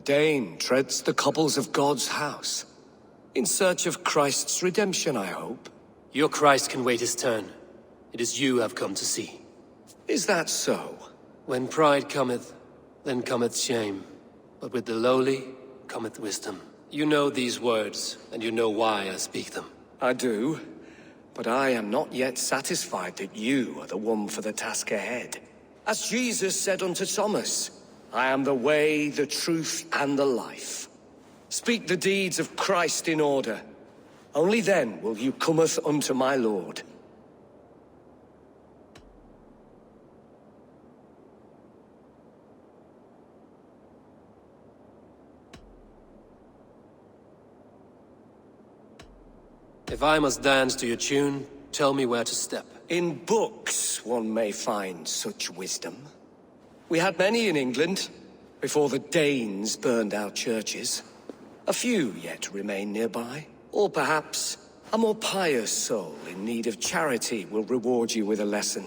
Dane treads the cobbles of God's house. In search of Christ's redemption, I hope. Your Christ can wait his turn. It is you I've come to see. Is that so? When pride cometh, then cometh shame. But with the lowly cometh wisdom. You know these words, and you know why I speak them. I do, but I am not yet satisfied that you are the one for the task ahead. As Jesus said unto Thomas, I am the way, the truth, and the life. Speak the deeds of Christ in order. Only then will you cometh unto my Lord. If I must dance to your tune, tell me where to step. In books one may find such wisdom. We had many in England, before the Danes burned our churches. A few yet remain nearby. Or perhaps a more pious soul in need of charity will reward you with a lesson.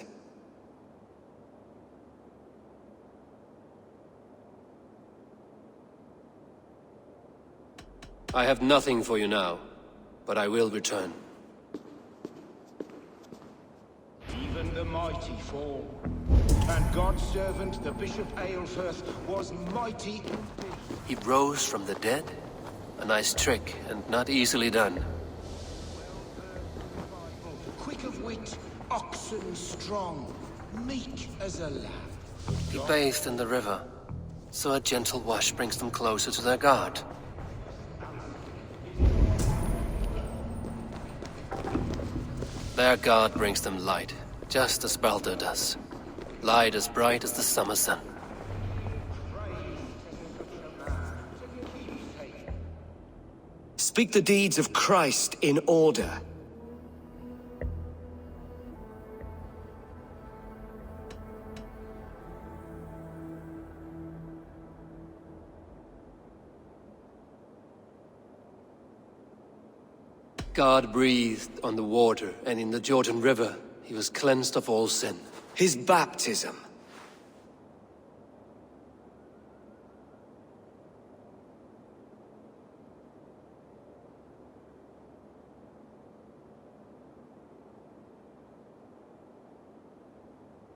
I have nothing for you now, but I will return. Even the mighty fall. And God's servant, the Bishop Aelfred, was mighty. He rose from the dead? A nice trick, and not easily done. Quick of wit, oxen strong, meek as a lamb. He bathed in the river, so a gentle wash brings them closer to their God. Their God brings them light, just as Baldur does. Light as bright as the summer sun. Speak the deeds of Christ in order. God breathed on the water, and in the Jordan River, he was cleansed of all sin. His baptism.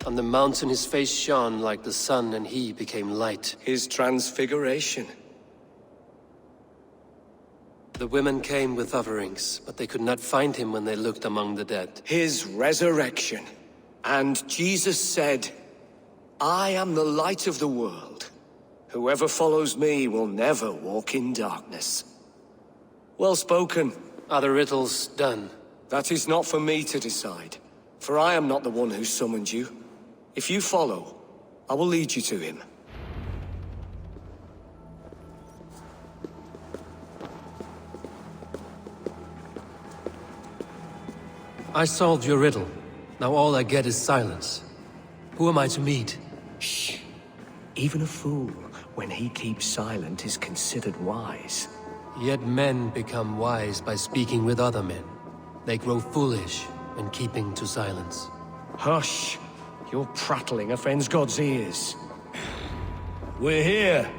On the mountain his face shone like the sun, and he became light. His transfiguration. The women came with offerings, but they could not find him when they looked among the dead. His resurrection. And Jesus said, I am the light of the world. Whoever follows me will never walk in darkness. Well spoken. Are the riddles done? That is not for me to decide, for I am not the one who summoned you. If you follow, I will lead you to him. I solved your riddle. Now all I get is silence. Who am I to meet? Shh. Even a fool, when he keeps silent, is considered wise. Yet men become wise by speaking with other men. They grow foolish when keeping to silence. Hush! Your prattling offends God's ears. We're here!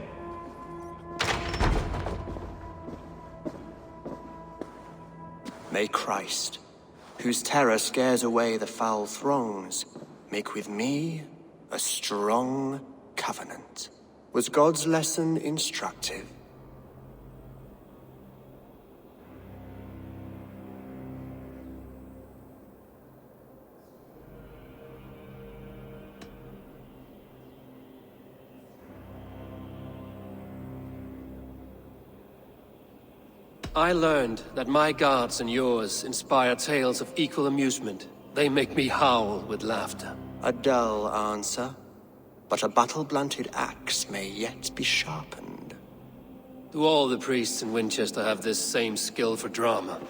May Christ, whose terror scares away the foul throngs, make with me a strong covenant. Was God's lesson instructive? I learned that my gods and yours inspire tales of equal amusement. They make me howl with laughter. A dull answer, but a battle-blunted axe may yet be sharpened. Do all the priests in Winchester have this same skill for drama?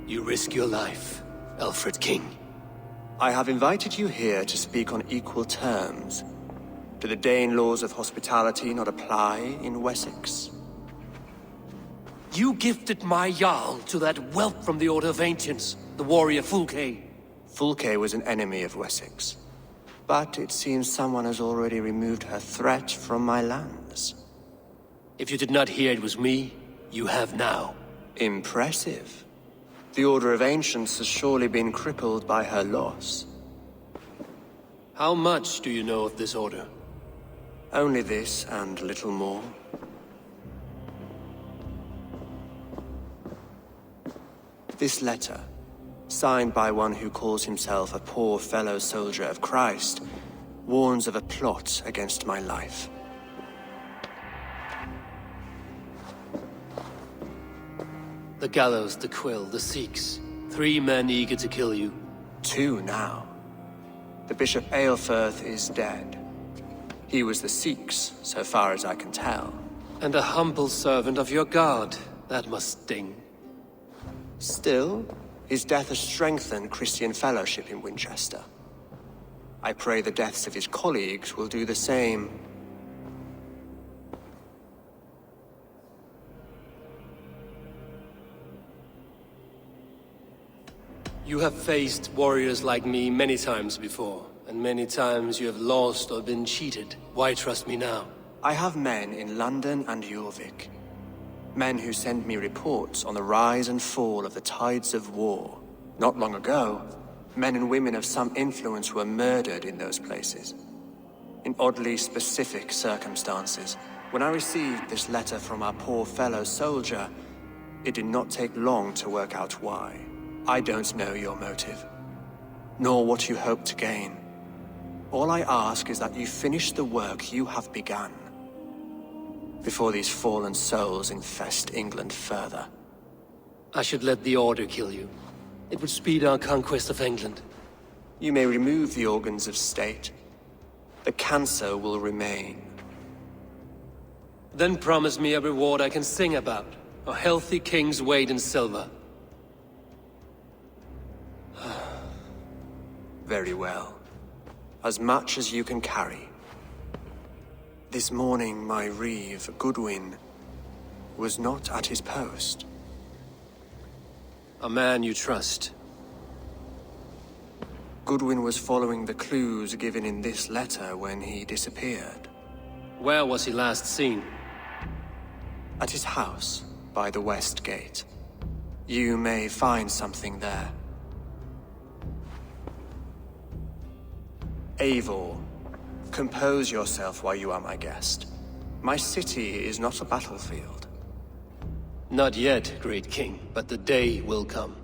You risk your life, Aelfred King. I have invited you here to speak on equal terms. Do the Dane laws of hospitality not apply in Wessex? You gifted my Jarl to that whelp from the Order of Ancients, the warrior Fulke. Fulke was an enemy of Wessex. But it seems someone has already removed her threat from my lands. If you did not hear it was me, you have now. Impressive. The Order of Ancients has surely been crippled by her loss. How much do you know of this order? Only this and little more. This letter, signed by one who calls himself a poor fellow soldier of Christ, warns of a plot against my life. The gallows, the quill, the Sikhs. 3 men eager to kill you. 2 now. The Bishop Aelfred is dead. He was the Sikhs, so far as I can tell. And a humble servant of your god. That must sting. Still, his death has strengthened Christian fellowship in Winchester. I pray the deaths of his colleagues will do the same. You have faced warriors like me many times before, and many times you have lost or been cheated. Why trust me now? I have men in London and Jorvik. Men who send me reports on the rise and fall of the tides of war. Not long ago, men and women of some influence were murdered in those places. In oddly specific circumstances. When I received this letter from our poor fellow soldier, it did not take long to work out why. I don't know your motive, nor what you hope to gain. All I ask is that you finish the work you have begun, before these fallen souls infest England further. I should let the Order kill you. It would speed our conquest of England. You may remove the organs of state. The cancer will remain. Then promise me a reward I can sing about. A healthy king's weight in silver. Very well. As much as you can carry. This morning, my reeve, Goodwin, was not at his post. A man you trust. Goodwin was following the clues given in this letter when he disappeared. Where was he last seen? At his house, by the West Gate. You may find something there. Eivor, compose yourself while you are my guest. My city is not a battlefield. Not yet, great king, but the day will come.